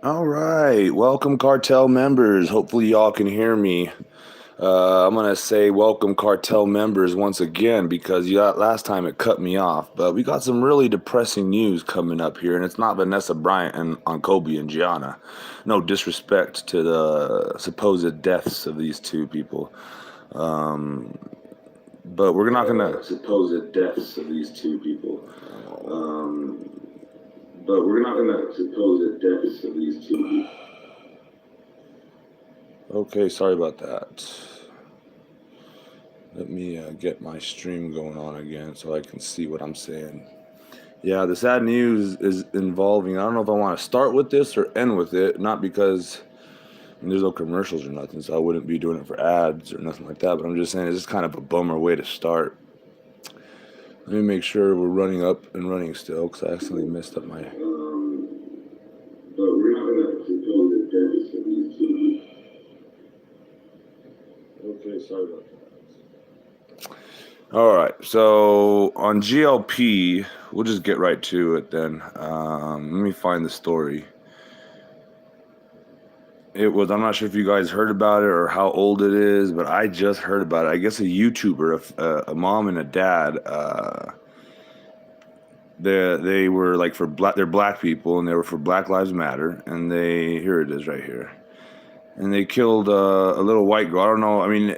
All right, welcome cartel members. Hopefully y'all can hear me. I'm gonna say welcome cartel members once again because last time it cut me off. But we got some really depressing news coming up here, and it's not Vanessa Bryant and on Kobe and Gianna. No disrespect to the supposed deaths of these two people, but we're not gonna supposed deaths of these two people. Um, but we're not gonna supposed deaths of these two people. Okay, sorry about that. Let me get my stream going on again so I can see what I'm saying. Yeah, the sad news is involving, I don't know if I want to start with this or end with it, not because there's no commercials or nothing, so I wouldn't be doing it for ads or nothing like that, but I'm just saying it's just kind of a bummer way to start. Let me make sure we're running up and running still, because I accidentally messed up my... But we're not going to suppose that death of these two. Okay, sorry about that. All right, so on GLP, we'll just get right to it then. Let me find the story. It was, I'm not sure if you guys heard about it or how old it is, but I just heard about it. I guess a YouTuber, a mom and a dad, they were like they're black people, and they were for Black Lives Matter, and here it is right here. And they killed a little white girl. I don't know. I mean,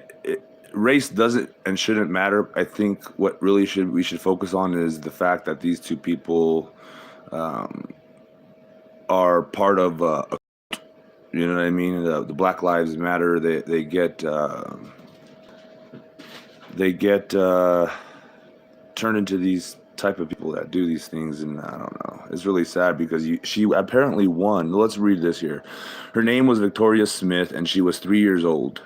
race doesn't and shouldn't matter. I think what really we should focus on is the fact that these two people are part of you know what I mean. The Black Lives Matter. They get turned into these type of people that do these things, and I don't know. It's really sad because she apparently won. Let's read this here. Her name was Victoria Smith, and she was 3 years old.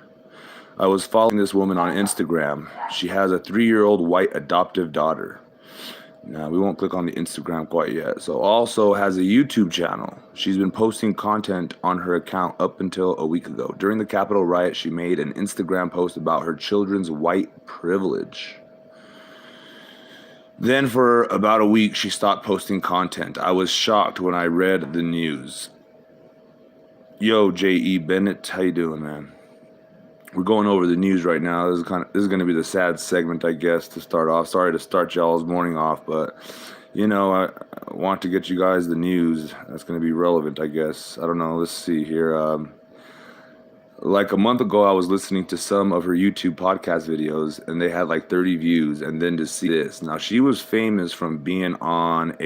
I was following this woman on Instagram. She has a 3-year-old white adoptive daughter. Now, we won't click on the Instagram quite yet. So also has a YouTube channel. She's been posting content on her account up until a week ago. During the Capitol riot, she made an Instagram post about her children's white privilege. Then for about a week, she stopped posting content. I was shocked when I read the news. Yo, J.E. Bennett, how you doing, man? We're going over the news right now. This is going to be the sad segment, I guess, to start off. Sorry to start y'all's morning off, but you know, I want to get you guys the news that's going to be relevant, I guess. I don't know. Let's see here. Like a month ago, I was listening to some of her YouTube podcast videos, and they had like 30 views. And then to see this, now she was famous from being on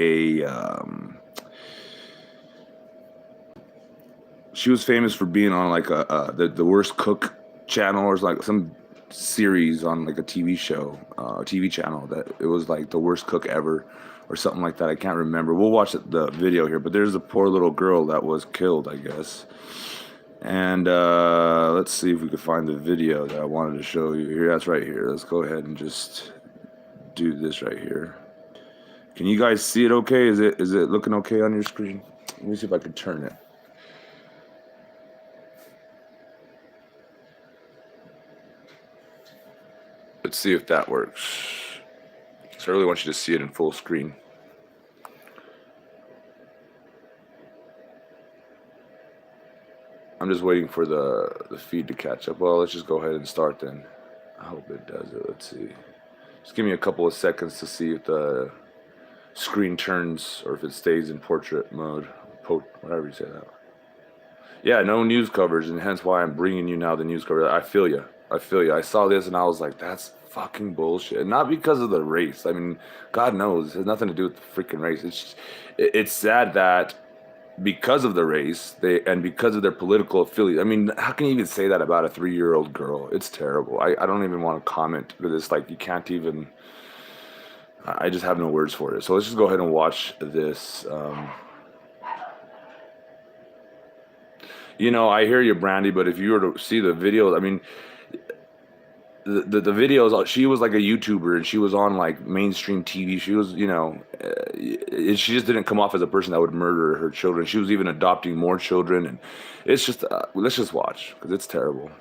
she was famous for being on like the Worst Cook channel, or like some series on like a TV show, TV channel, that it was like the worst cook ever or something like that. I can't remember. We'll watch the video here, but there's a poor little girl that was killed, I guess. And let's see if we can find the video that I wanted to show you here. That's right here. Let's go ahead and just do this right here. Can you guys see it okay? Is it looking okay on your screen? Let me see if I can turn it. Let's see if that works. So I really want you to see it in full screen. I'm just waiting for the feed to catch up. Well, let's just go ahead and start then. I hope it does it. Let's see. Just give me a couple of seconds to see if the screen turns or if it stays in portrait mode. Whatever you say that. Yeah, no news coverage, and hence why I'm bringing you now the news coverage. I feel you. I saw this and I was like, that's fucking bullshit. Not because of the race. I mean, God knows, it has nothing to do with the freaking race. It's sad that because of the race, and because of their political affiliate. I mean, how can you even say that about a 3-year-old girl? It's terrible. I don't even want to comment because it's like you can't even. I just have no words for it. So let's just go ahead and watch this. You know, I hear you, Brandy, but if you were to see the videos, I mean, the videos, she was like a YouTuber, and she was on like mainstream TV. She was, you know, she just didn't come off as a person that would murder her children. She was even adopting more children, and it's just, let's just watch, because it's terrible.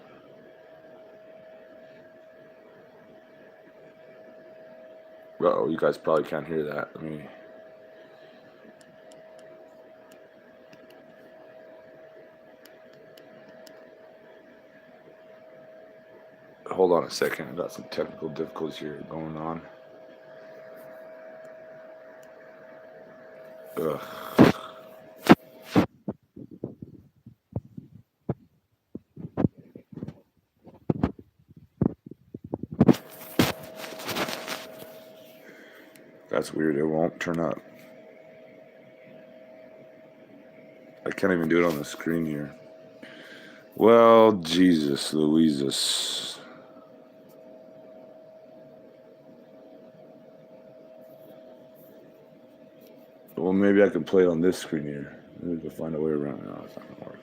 Uh-oh, you guys probably can't hear that. Hold on a second. I got some technical difficulties here going on. Ugh. That's weird. It won't turn up. I can't even do it on the screen here. Well, Jesus Louises. Well, maybe I can play it on this screen here. Maybe we can find a way around it. No, it's not going to work.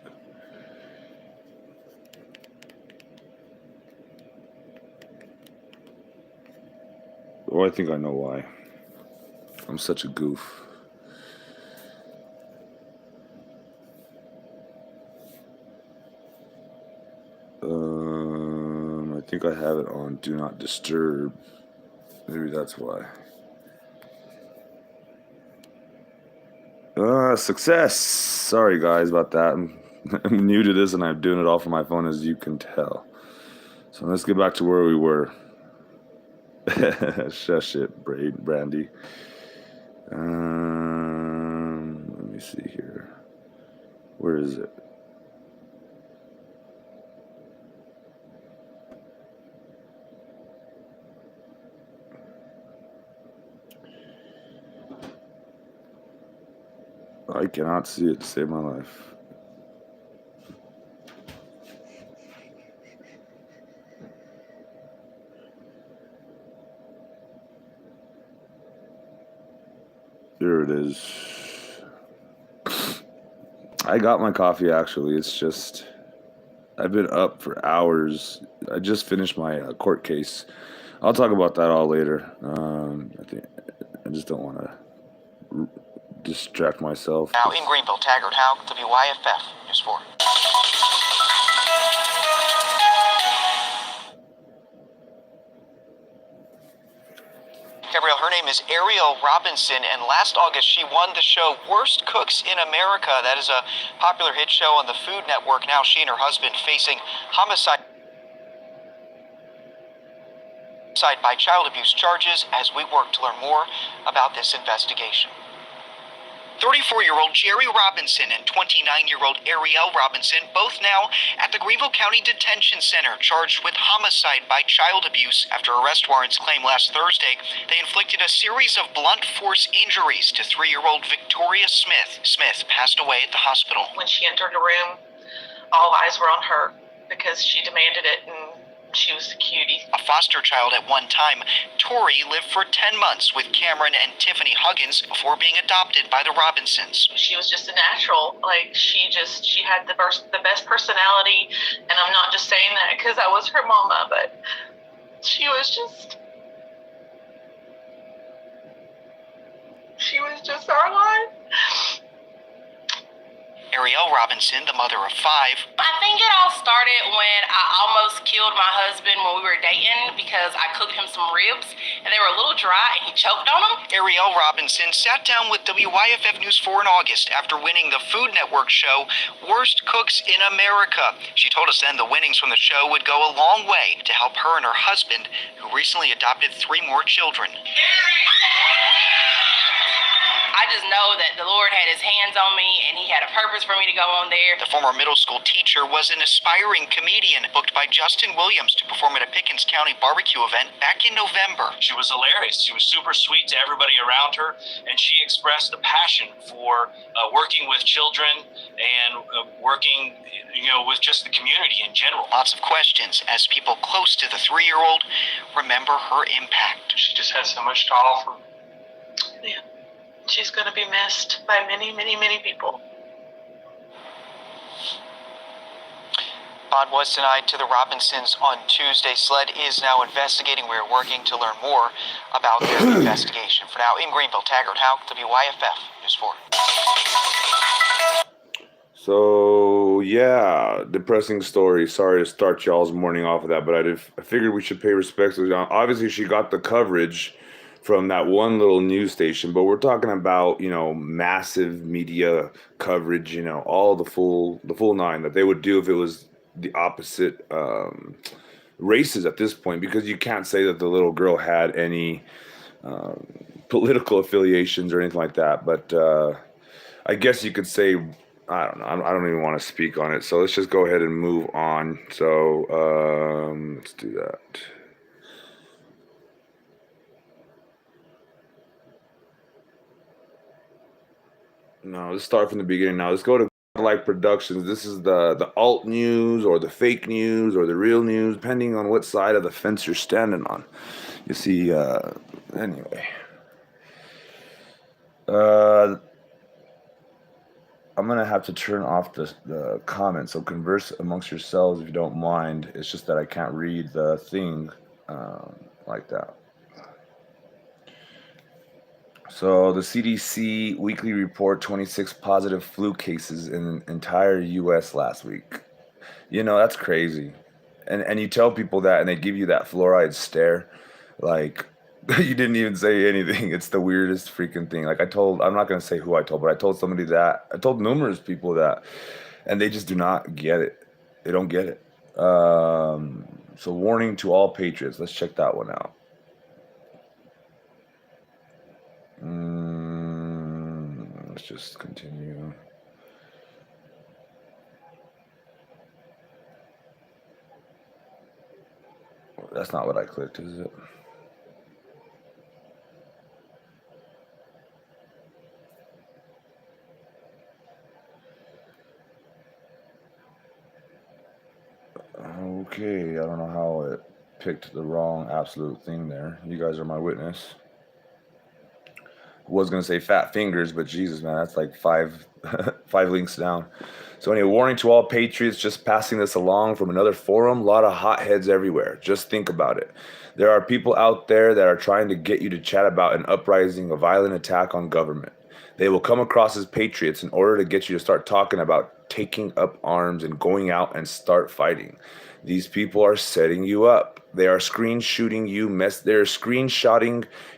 Oh, I think I know why. I'm such a goof. I think I have it on Do Not Disturb. Maybe that's why. Success. Sorry guys about that. I'm new to this and I'm doing it all from my phone, as you can tell. So let's get back to where we were. Shush it, Brandy. Let me see here. Where is it? I cannot see it to save my life. There it is. I got my coffee actually. It's just, I've been up for hours. I just finished my court case. I'll talk about that all later. I think I just don't want to distract myself. Now in Greenville, Taggart Howe, WYFF News 4. Gabrielle, her name is Ariel Robinson, and last August she won the show Worst Cooks in America. That is a popular hit show on the Food Network. Now she and her husband facing homicide by child abuse charges as we work to learn more about this investigation. 34-year-old Jerry Robinson and 29-year-old Ariel Robinson, both now at the Greenville County Detention Center, charged with homicide by child abuse after arrest warrants claimed last Thursday they inflicted a series of blunt force injuries to 3-year-old Victoria Smith. Smith passed away at the hospital. When she entered the room, all eyes were on her because she demanded it and she was the cutie. A foster child at one time, Tori lived for 10 months with Cameron and Tiffany Huggins before being adopted by the Robinsons. She was just a natural. Like, she had the best personality, and I'm not just saying that because I was her mama, but she was just our life. Ariel Robinson, the mother of 5. I think it all started when I almost killed my husband when we were dating because I cooked him some ribs and they were a little dry and he choked on them. Ariel Robinson sat down with WYFF News 4 in August after winning the Food Network show Worst Cooks in America. She told us then the winnings from the show would go a long way to help her and her husband, who recently adopted 3 more children. I just know that the Lord had his hands on me and he had a purpose for me to go on there. The former middle school teacher was an aspiring comedian booked by Justin Williams to perform at a Pickens County barbecue event back in November. She was hilarious. She was super sweet to everybody around her, and she expressed a passion for working with children and working, with just the community in general. Lots of questions as people close to the 3-year-old remember her impact. She just had so much to offer. Yeah. She's going to be missed by many, many, many people. Bond was denied to the Robinsons on Tuesday. SLED is now investigating. We're working to learn more about their investigation. For now, in Greenville, Taggart Howe, WYFF News 4. So, yeah, depressing story. Sorry to start y'all's morning off of that, but I figured we should pay respects. Obviously, she got the coverage from that one little news station, but we're talking about, massive media coverage, all the full 9 that they would do if it was the opposite races at this point, because you can't say that the little girl had any political affiliations or anything like that. But I guess you could say, I don't know. I don't even want to speak on it. So let's just go ahead and move on. So let's do that. No, let's start from the beginning now. Let's go to Like Productions. This is the alt news or the fake news or the real news, depending on what side of the fence you're standing on. You see, anyway. I'm gonna have to turn off the comments, so converse amongst yourselves if you don't mind. It's just that I can't read the thing like that. So the CDC weekly report: 26 positive flu cases in the entire U.S. last week. You know, that's crazy. And you tell people that, and they give you that fluoride stare, like you didn't even say anything. It's the weirdest freaking thing. Like I'm not gonna say who I told, but I told somebody that. I told numerous people that, and they just do not get it. They don't get it. So warning to all patriots. Let's check that one out. Let's just continue. That's not what I clicked, is it? Okay, I don't know how it picked the wrong absolute thing there. You guys are my witness. Was gonna say fat fingers, but Jesus, man, that's like five links down. So anyway, warning to all patriots, just passing this along from another forum. A lot of hotheads everywhere. Just think about it. There are people out there that are trying to get you to chat about an uprising, a violent attack on government. They will come across as patriots in order to get you to start talking about taking up arms and going out and start fighting. These people are setting you up. They are screenshotting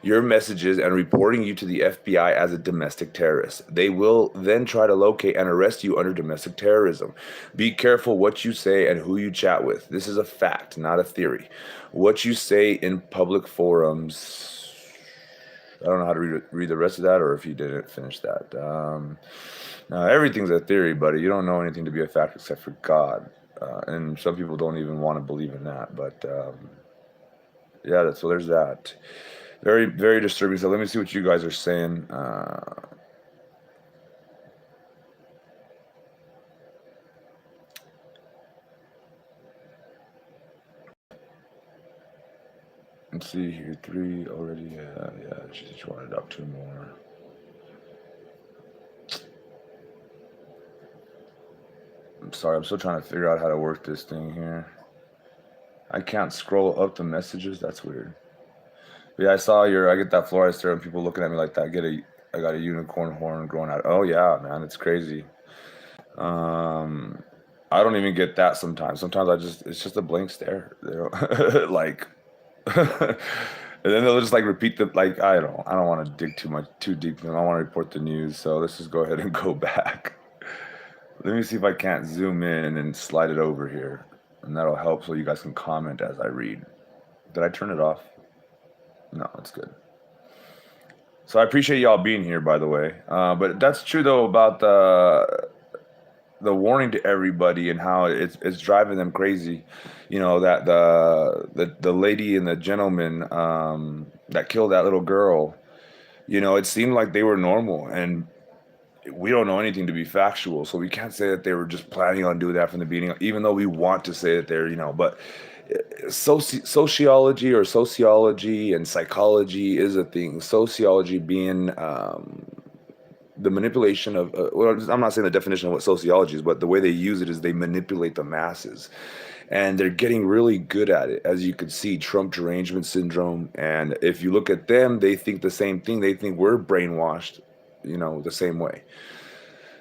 your messages and reporting you to the FBI as a domestic terrorist. They will then try to locate and arrest you under domestic terrorism. Be careful what you say and who you chat with. This is a fact, not a theory. What you say in public forums. I don't know how to read the rest of that, or if you didn't finish that. Now, everything's a theory, buddy. You don't know anything to be a fact except for God. And some people don't even want to believe in that. But yeah, so there's that. Very, very disturbing. So let me see what you guys are saying. Let's see here. 3 already. Yeah. She wanted up 2 more. I'm sorry, I'm still trying to figure out how to work this thing here. I can't scroll up the messages. That's weird. But yeah, I get that fluoride stare and people looking at me like that. I got a unicorn horn growing out. Oh yeah, man, it's crazy. I don't even get that sometimes. Sometimes it's just a blank stare. You know, like, and then they'll just like repeat like, I don't want to dig too deep. I don't want to report the news. So let's just go ahead and go back. Let me see if I can't zoom in and slide it over here. And that'll help so you guys can comment as I read. Did I turn it off? No, it's good. So I appreciate y'all being here, by the way. But that's true, though, about the warning to everybody and how it's driving them crazy. You know, that the lady and the gentleman that killed that little girl, you know, it seemed like they were normal. And we don't know anything to be factual, so we can't say that they were just planning on doing that from the beginning, even though we want to say that they're, you know, but sociology and psychology is a thing. Sociology being the manipulation of, well, I'm not saying the definition of what sociology is, but the way they use it is they manipulate the masses. And they're getting really good at it. As you can see, Trump derangement syndrome. And if you look at them, they think the same thing. They think we're brainwashed, you know, the same way.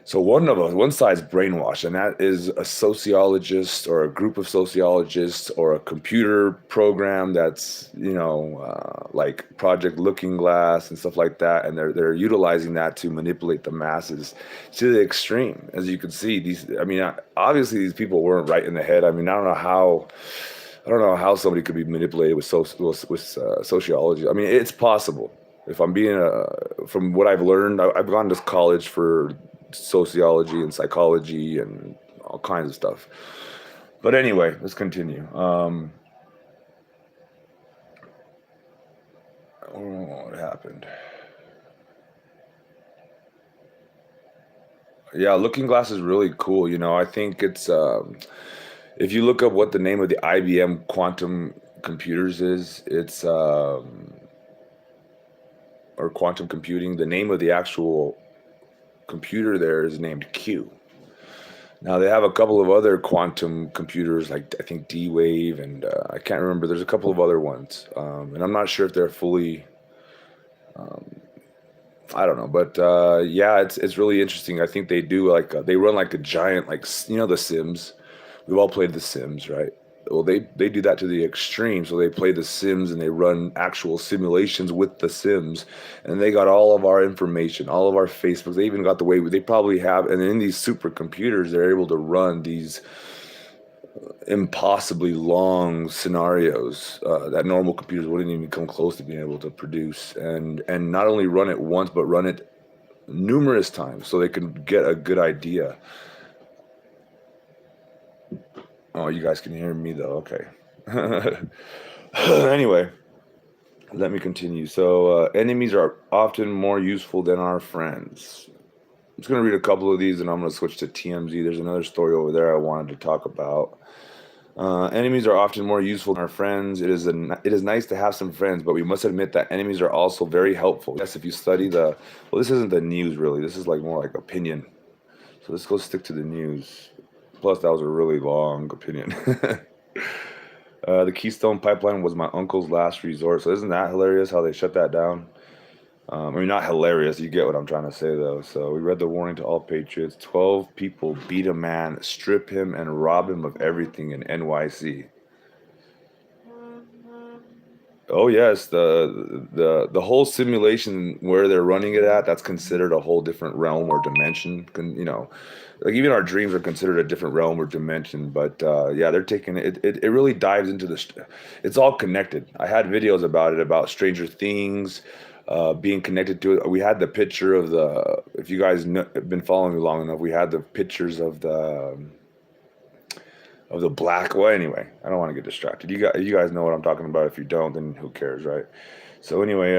So one side's brainwashed, and that is a sociologist or a group of sociologists or a computer program that's, you know, like Project Looking Glass and stuff like that, and they're utilizing that to manipulate the masses to the extreme. As you can see, obviously these people weren't right in the head. I mean, I don't know how I don't know how somebody could be manipulated with sociology. I mean, it's possible. If I'm being from what I've learned, I've gone to college for sociology and psychology and all kinds of stuff. But anyway, let's continue. What happened? Yeah, Looking Glass is really cool. You know, I think it's if you look up what the name of the IBM quantum computers is, it's or quantum computing. The name of the actual computer there is named Q. Now they have a couple of other quantum computers, like I think D-Wave, and I can't remember. There's a couple of other ones, and I'm not sure if they're fully. I don't know, but yeah, it's really interesting. I think they do like they run like a giant, like the Sims. We've all played The Sims, right? Well, they do that to the extreme. So they play The Sims and they run actual simulations with The Sims, and they got all of our information, all of our Facebooks. They even got the way they probably have, and in these supercomputers, they're able to run these impossibly long scenarios that normal computers wouldn't even come close to being able to produce, and not only run it once, but run it numerous times so they can get a good idea. Oh, you guys can hear me though. Okay. Anyway, let me continue. So enemies are often more useful than our friends. I'm just going to read a couple of these and I'm going to switch to TMZ. There's another story over there I wanted to talk about. Enemies are often more useful than our friends. It is nice to have some friends, but we must admit that enemies are also very helpful. Yes, if you study well, this isn't the news really. This is like more like opinion. So let's go stick to the news. Plus, that was a really long opinion. The Keystone Pipeline was my uncle's last resort. So isn't that hilarious how they shut that down? I mean, not hilarious. You get what I'm trying to say, though. So we read the warning to all patriots. 12 people beat a man, strip him, and rob him of everything in NYC. Oh yes, the whole simulation where they're running it at, that's considered a whole different realm or dimension. Like even our dreams are considered a different realm or dimension. But yeah, they're taking it. It really dives into it's all connected. I had videos about it, about Stranger Things, being connected to it. We had the picture of if you guys have been following me long enough, we had the pictures of the black. Well, anyway, I don't want to get distracted. You guys know what I'm talking about. If you don't, then who cares, right? So anyway,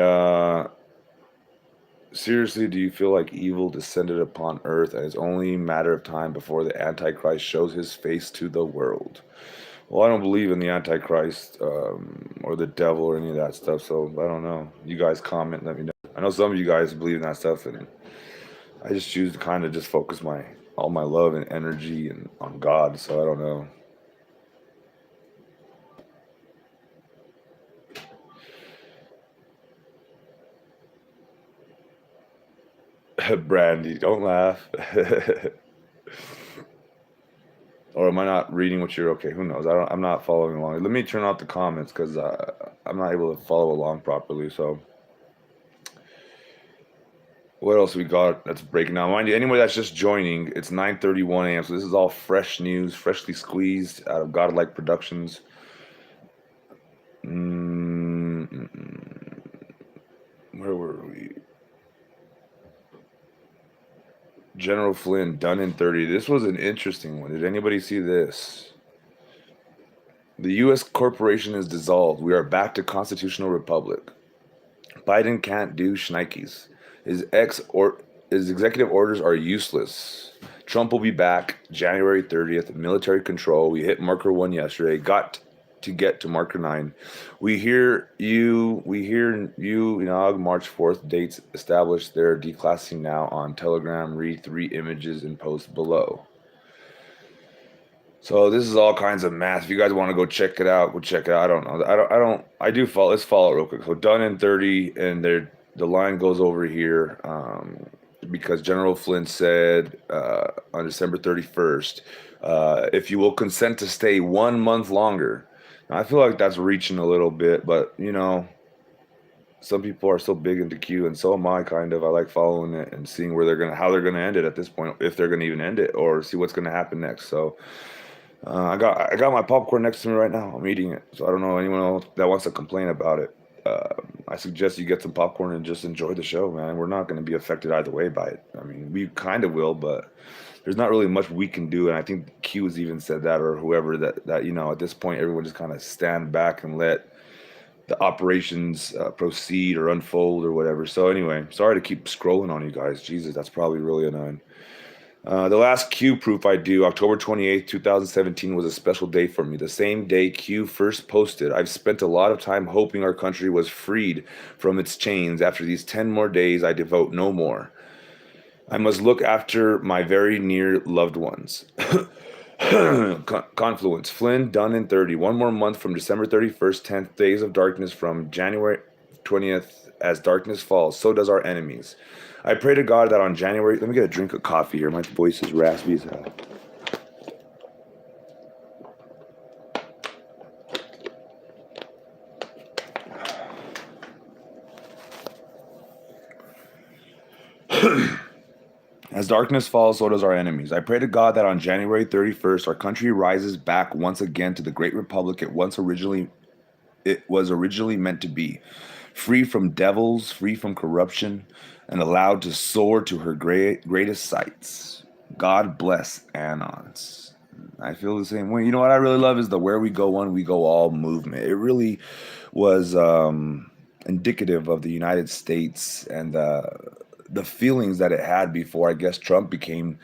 seriously, do you feel like evil descended upon earth and it's only a matter of time before the Antichrist shows his face to the world? Well, I don't believe in the Antichrist or the devil or any of that stuff, so I don't know. You guys comment, let me know. I know some of you guys believe in that stuff, and I just choose to kind of just focus all my love and energy on God, so I don't know. Brandy, don't laugh. Or am I not reading what you're okay? Who knows? I'm not following along. Let me turn off the comments because I'm not able to follow along properly. So, what else we got that's breaking down? Mind you, anybody that's just joining, it's 9:31 a.m. So this is all fresh news, freshly squeezed out of Godlike Productions. Where were we? General Flynn, done in 30. This was an interesting one. Did anybody see this? The U.S. corporation is dissolved. We are back to constitutional republic. Biden can't do shnikes. His executive orders are useless. Trump will be back January 30th. Military control. We hit marker 1 yesterday. Got to get to marker 9. We hear you, March 4th dates established. They're declassing now on Telegram. Read 3 images and post below. So this is all kinds of math. If you guys want to go check it out, go check it out. I don't know. I do follow. Let's follow it real quick. So done in 30, and the line goes over here because General Flynn said on December 31st, if you will consent to stay 1 month longer. Now, I feel like that's reaching a little bit, but some people are so big into Q, and so am I. Kind of. I like following it and seeing how they're gonna end it at this point, if they're gonna even end it, or see what's gonna happen next. So. I got my popcorn next to me right now. I'm eating it, so I don't know anyone else that wants to complain about it. I suggest you get some popcorn and just enjoy the show, man. We're not going to be affected either way by it. I mean, we kind of will, but there's not really much we can do. And I think Q has even said that, or whoever that at this point, everyone just kind of stand back and let the operations proceed or unfold or whatever. So anyway, sorry to keep scrolling on you guys. Jesus, that's probably really annoying. The last Q proof I do, October 28th, 2017, was a special day for me. The same day Q first posted, I've spent a lot of time hoping our country was freed from its chains. After these 10 more days, I devote no more. I must look after my very near loved ones. Confluence. Flynn, done in 30. One more month from December 31st, 10th days of darkness from January 20th. As darkness falls, so does our enemies. I pray to God that on January... Let me get a drink of coffee here. My voice is raspy as hell. As darkness falls, so does our enemies. I pray to God that on January 31st, our country rises back once again to the great republic it was originally meant to be. Free from devils, free from corruption, and allowed to soar to her greatest heights. God bless Anons. I feel the same way. You know what I really love is the Where We Go One, We Go All movement. It really was indicative of the United States and the feelings that it had before, I guess, Trump became,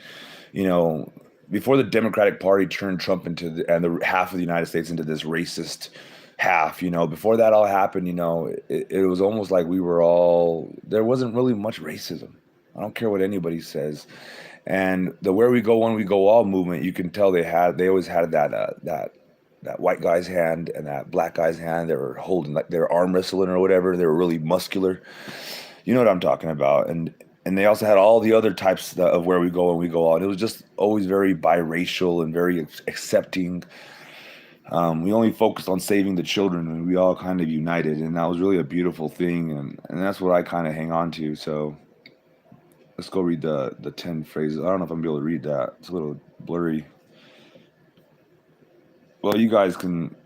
before the Democratic Party turned Trump into the half of the United States into this racist half, before that all happened, it was almost like there wasn't really much racism. I don't care what anybody says. And the Where We Go One, We Go All movement, you can tell they always had that white guy's hand and that black guy's hand. They were holding, like they were arm wrestling or whatever. They were really muscular. You know what I'm talking about. And they also had all the other types of Where We Go and We Go All. It was just always very biracial and very accepting. We only focused on saving the children, and we all kind of united, and that was really a beautiful thing, and that's what I kind of hang on to. So let's go read the 10 phrases. I don't know if I'm gonna be able to read that. It's a little blurry. Well, you guys can.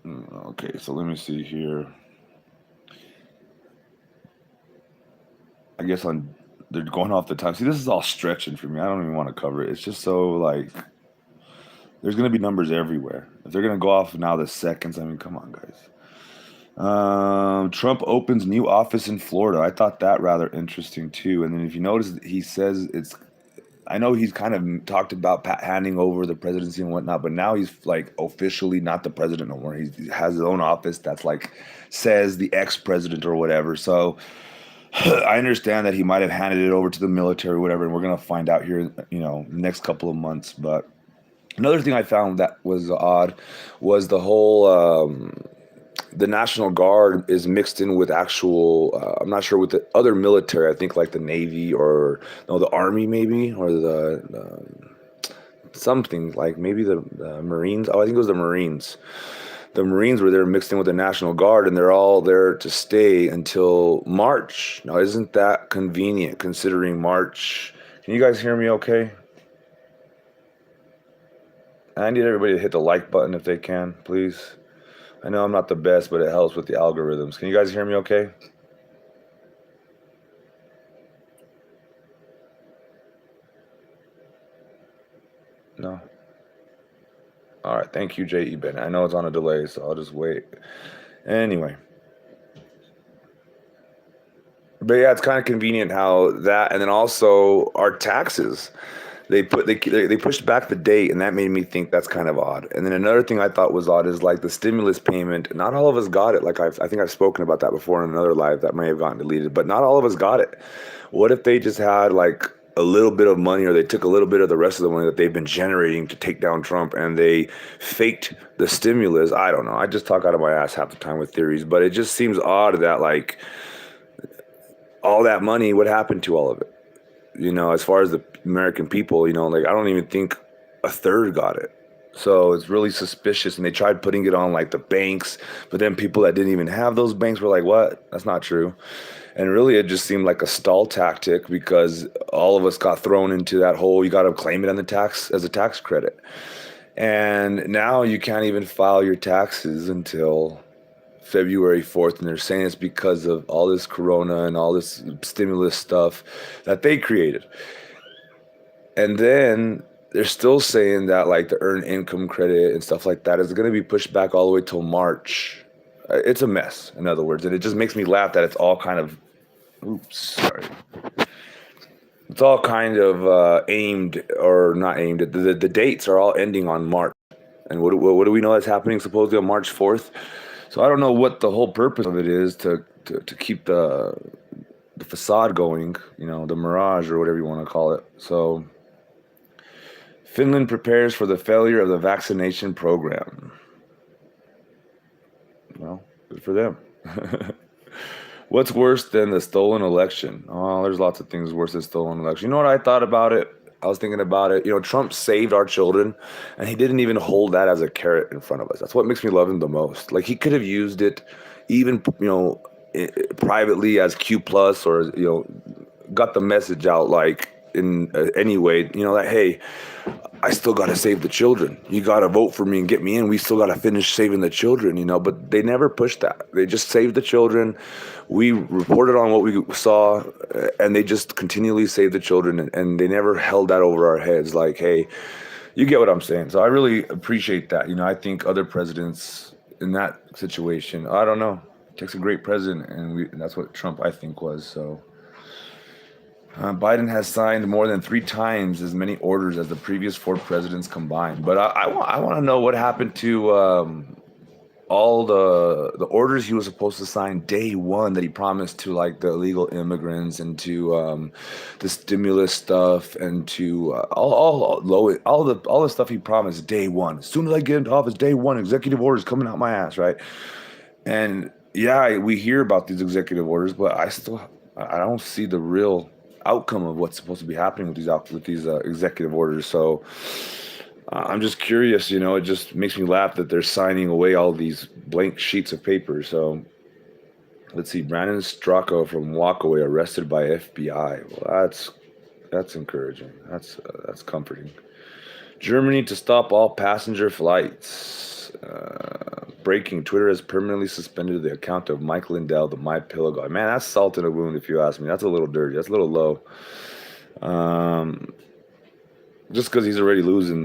Okay, so let me see here. I guess they're going off the time. See, this is all stretching for me. I don't even want to cover it. It's just so like. There's going to be numbers everywhere. If they're going to go off now the seconds, I mean, come on, guys. Trump opens new office in Florida. I thought that rather interesting, too. And then if you notice, he says I know he's kind of talked about handing over the presidency and whatnot, but now he's like officially not the president no more. He has his own office that's like says the ex-president or whatever. So I understand that he might have handed it over to the military or whatever, and we're going to find out here, next couple of months. But another thing I found that was odd was the whole the National Guard is mixed in with actual, I'm not sure, with the other military, I think like the Navy or the Army maybe, or the something like maybe the Marines. Oh, I think it was the Marines. The Marines were there mixed in with the National Guard, and they're all there to stay until March. Now, isn't that convenient considering March? Can you guys hear me okay? I need everybody to hit the like button if they can, please. I know I'm not the best, but it helps with the algorithms. Can you guys hear me okay? No? All right, thank you, J.E. Bennett. I know it's on a delay, so I'll just wait. Anyway. But yeah, it's kind of convenient how that, and then also our taxes. They pushed back the date, and that made me think that's kind of odd. And then another thing I thought was odd is like the stimulus payment. Not all of us got it. Like I think I've spoken about that before in another live that may have gotten deleted, but not all of us got it. What if they just had like a little bit of money, or they took a little bit of the rest of the money that they've been generating to take down Trump, and they faked the stimulus? I don't know. I just talk out of my ass half the time with theories, but it just seems odd that like all that money, what happened to all of it? As far as the American people, like I don't even think a third got it. So it's really suspicious. And they tried putting it on like the banks, but then people that didn't even have those banks were like, what? That's not true. And really, it just seemed like a stall tactic because all of us got thrown into that whole, you got to claim it on the tax as a tax credit. And now you can't even file your taxes until February 4th. And they're saying it's because of all this corona and all this stimulus stuff that they created. And then they're still saying that like the earned income credit and stuff like that is going to be pushed back all the way till March. It's a mess, in other words. And it just makes me laugh that it's all kind of, it's all kind of aimed, or not aimed at, the dates are all ending on March. And what do we know that's happening supposedly on March 4th? So I don't know what the whole purpose of it is to keep the facade going, you know, the mirage or whatever you want to call it. So Finland prepares for the failure of the vaccination program. Well, good for them. What's worse than the stolen election? Oh, there's lots of things worse than stolen election. You know what I thought about it? I was thinking about it. You know, Trump saved our children, and he didn't even hold that as a carrot in front of us. That's what makes me love him the most. Like, he could have used it even, you know, privately as Q plus, or, you know, got the message out like in any way, you know, that, hey, I still got to save the children. You got to vote for me and get me in. We still got to finish saving the children, you know, but they never pushed that. They just saved the children. We reported on what we saw, and they just continually saved the children, and they never held that over our heads like, hey, you get what I'm saying. So I really appreciate that. You know, I think other presidents in that situation, I don't know, it takes a great president, and that's what Trump, I think, was. So Biden has signed more than 3 times as many orders as the previous 4 presidents combined. But I want to know what happened to all the orders he was supposed to sign day one that he promised to, like the illegal immigrants and to the stimulus stuff and to all the stuff he promised day one. As soon as I get into office, day one, executive orders coming out my ass, right? And yeah, we hear about these executive orders, but I don't see the real outcome of what's supposed to be happening with these executive orders. So I'm just curious, you know, it just makes me laugh that they're signing away all these blank sheets of paper. So let's see, Brandon Stracco from Walkaway arrested by FBI. Well, that's encouraging. That's comforting. Germany to stop all passenger flights. Breaking, Twitter has permanently suspended the account of Mike Lindell, the My Pillow guy. Man, that's salt in a wound, if you ask me. That's a little dirty. That's a little low. Just because he's already losing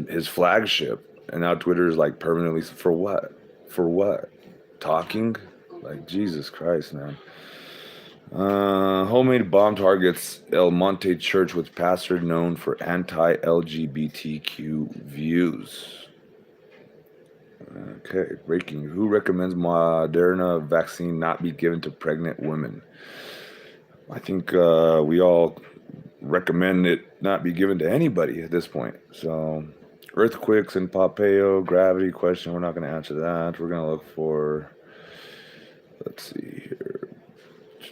his flagship, and now Twitter is like permanently, for what? For what? Talking? Like, Jesus Christ, man. Homemade bomb targets El Monte Church with pastor known for anti-LGBTQ views. Okay, breaking. Who recommends Moderna vaccine not be given to pregnant women? I think we all recommend it not be given to anybody at this point. So, earthquakes in Pompeo, gravity question. We're not going to answer that. We're going to look for, let's see here.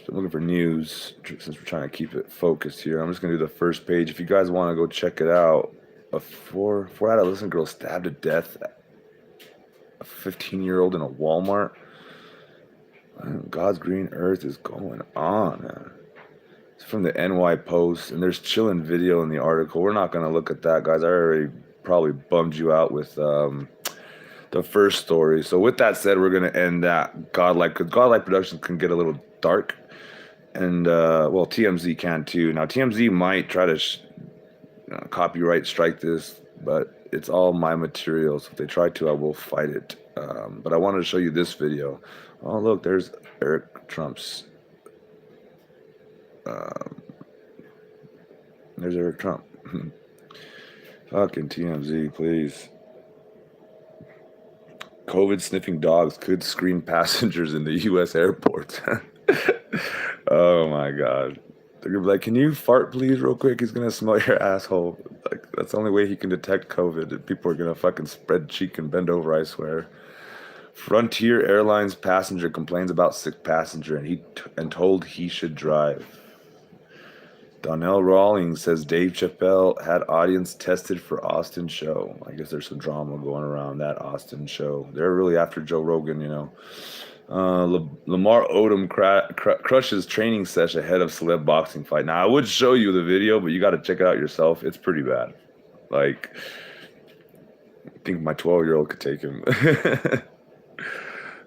I'm looking for news since we're trying to keep it focused here. I'm just going to do the first page. If you guys want to go check it out, a four adolescent girl stabbed to death. A 15-year-old in a Walmart. God's green earth is going on, man. It's from the NY Post, and there's chilling video in the article. We're not going to look at that, guys. I already probably bummed you out with the first story. So with that said, we're going to end that. Godlike Productions can get a little dark, and well, TMZ can too. Now TMZ might try to copyright strike this, but it's all my material, so if they try to, I will fight it. But I wanted to show you this video. Oh, look, there's Eric Trump's. There's Eric Trump. Fucking TMZ, please. COVID sniffing dogs could screen passengers in the U.S. airports. Oh my God. They're gonna be like, can you fart please real quick? He's gonna smell your asshole. Like, that's the only way he can detect COVID. People are gonna fucking spread cheek and bend over, I swear. Frontier Airlines passenger complains about sick passenger and told he should drive. Donnell Rawlings says Dave Chappelle had audience tested for Austin show. I guess there's some drama going around that Austin show. They're really after Joe Rogan, you know. Lamar Odom crushes training session ahead of celeb boxing fight. Now, I would show you the video, but you got to check it out yourself. It's pretty bad. Like, I think my 12-year-old could take him.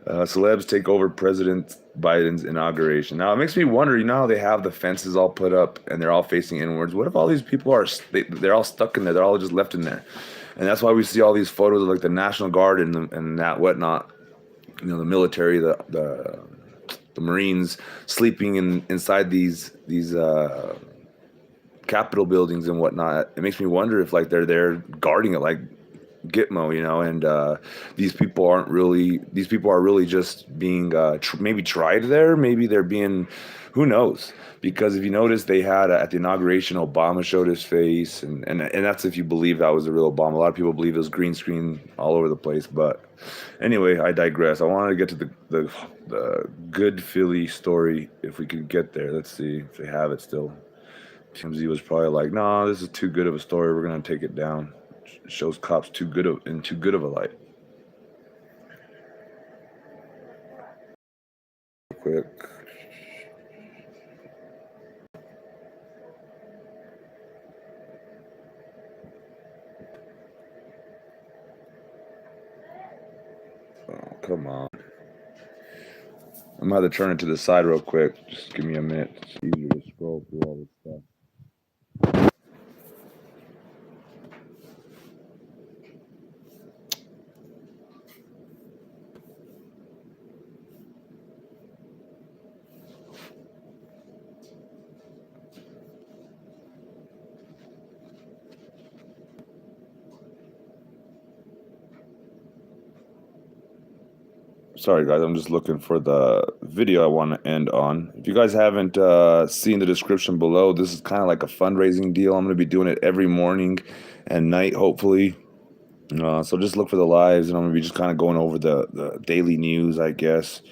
Celebs take over President Biden's inauguration. Now, it makes me wonder, you know how they have the fences all put up and they're all facing inwards? What if all these people are, they're all stuck in there? They're all just left in there. And that's why we see all these photos of like the National Guard and that whatnot. You know, the military, the Marines sleeping inside these Capitol buildings and whatnot. It makes me wonder if like they're there guarding it like Gitmo, you know, and these people are really just being maybe tried there. Maybe they're being, who knows? Because if you notice, they had at the inauguration, Obama showed his face, and that's if you believe that was the real Obama. A lot of people believe it was green screen all over the place. But anyway, I digress. I wanted to get to the good Philly story if we could get there. Let's see if they have it still. TMZ was probably like, "Nah, this is too good of a story. We're gonna take it down." It shows cops too good of a light. Real quick. Oh, come on. I'm gonna have to turn it to the side real quick. Just give me a minute. It's easier to scroll through all this stuff. Sorry guys, I'm just looking for the video I want to end on. If you guys haven't seen the description below, this is kind of like a fundraising deal. I'm going to be doing it every morning and night, hopefully. So just look for the lives, and I'm going to be just kind of going over the daily news, I guess.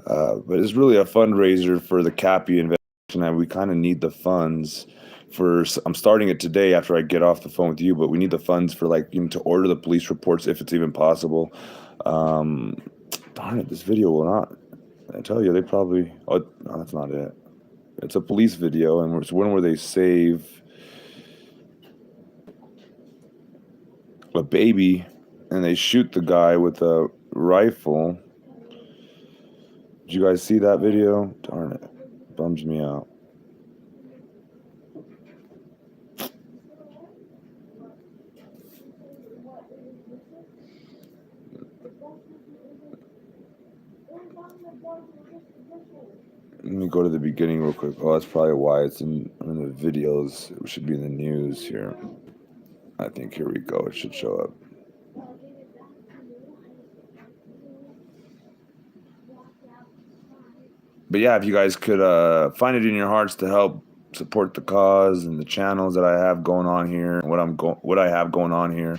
But it's really a fundraiser for the KAPPY investigation, and we kind of need the funds for. I'm starting it today after I get off the phone with you, but we need the funds for like to order the police reports if it's even possible. Darn it, this video will not. I tell you, they probably. Oh, no, that's not it. It's a police video, and it's one where they save a baby, and they shoot the guy with a rifle. Did you guys see that video? Darn it, bums me out. Let me go to the beginning real quick. Oh, that's probably why it's in the videos. It should be in the news here. I think here we go. It should show up. But yeah, if you guys could find it in your hearts to help support the cause and the channels that I have going on here, and what I have going on here.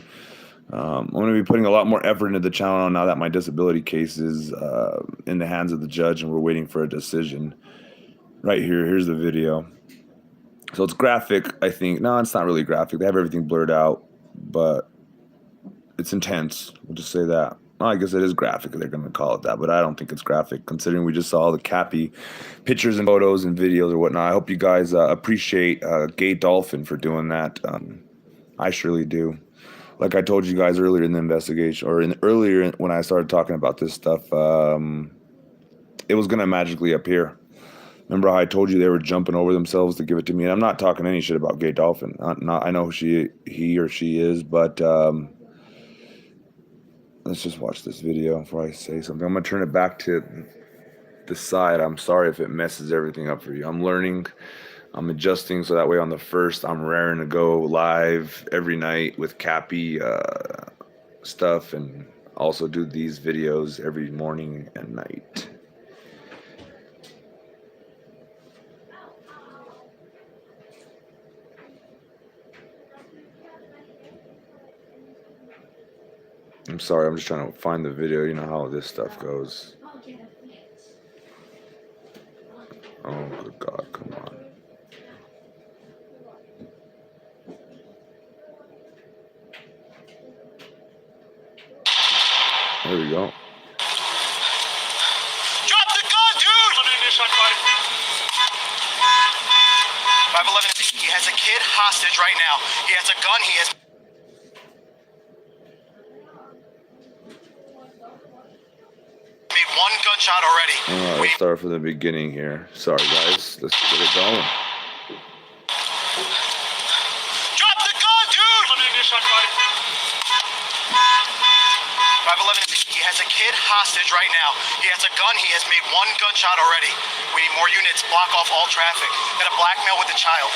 I'm going to be putting a lot more effort into the channel now that my disability case is in the hands of the judge and we're waiting for a decision. Right here, here's the video. So it's graphic, I think. No, it's not really graphic. They have everything blurred out, but it's intense. We'll just say that. Well, I guess it is graphic. They're going to call it that, but I don't think it's graphic considering we just saw all the KAPPY pictures and photos and videos or whatnot. I hope you guys appreciate Gay Dolphin for doing that. I surely do. Like I told you guys earlier in the investigation, or earlier when I started talking about this stuff, it was going to magically appear. Remember how I told you they were jumping over themselves to give it to me? And I'm not talking any shit about Gay Dolphin. I know who he or she is, but let's just watch this video before I say something. I'm going to turn it back to the side. I'm sorry if it messes everything up for you. I'm learning. I'm adjusting so that way on the first, I'm raring to go live every night with KAPPY stuff, and also do these videos every morning and night. I'm sorry, I'm just trying to find the video. You know how this stuff goes. Oh, good God, come on. There we go. 511, he has a kid hostage right now. He has a gun. He has made one gunshot already. Let's start from the beginning here. Sorry, guys. Let's get it going. Drop the gun, dude! 511, he has a kid hostage right now. He has a gun. He has made one gunshot already. We need more units. Block off all traffic. Got a blackmail with the child.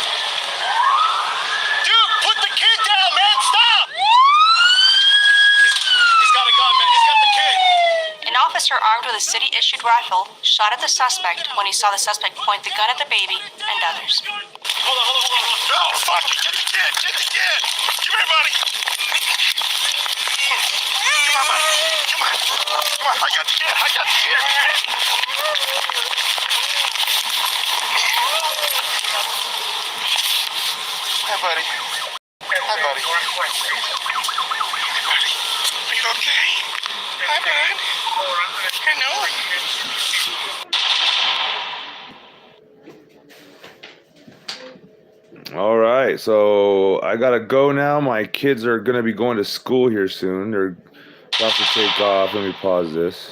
Dude, put the kid down, man! Stop! He's got a gun, man. He's got the kid. An officer armed with a city-issued rifle shot at the suspect when he saw the suspect point the gun at the baby and others. Hold on. No, fuck it. Get the kid. Get the kid. Come here, buddy. Come on, buddy. Come on. I got the kid. Hi, buddy. Are you okay? Hi, bud. I know. All right, so I gotta go now. My kids are gonna be going to school here soon. They're about to take off. Let me pause this.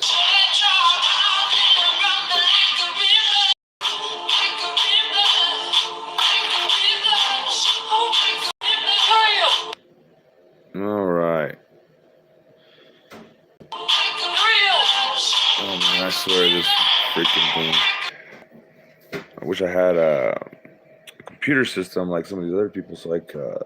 All right. Oh man, I swear this freaking thing. I wish I had a computer system like some of these other people, so I could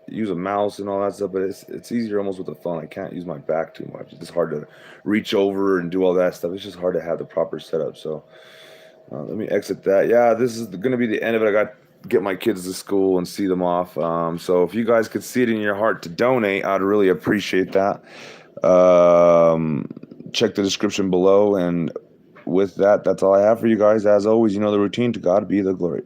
use a mouse and all that stuff. But it's easier almost with the phone. I can't use my back too much. It's hard to reach over and do all that stuff. It's just hard to have the proper setup. So let me exit that. Yeah, this is going to be the end of it. I got to get my kids to school and see them off. So if you guys could see it in your heart to donate, I'd really appreciate that. Check the description below. And with that, that's all I have for you guys. As always, you know the routine. To God be the glory.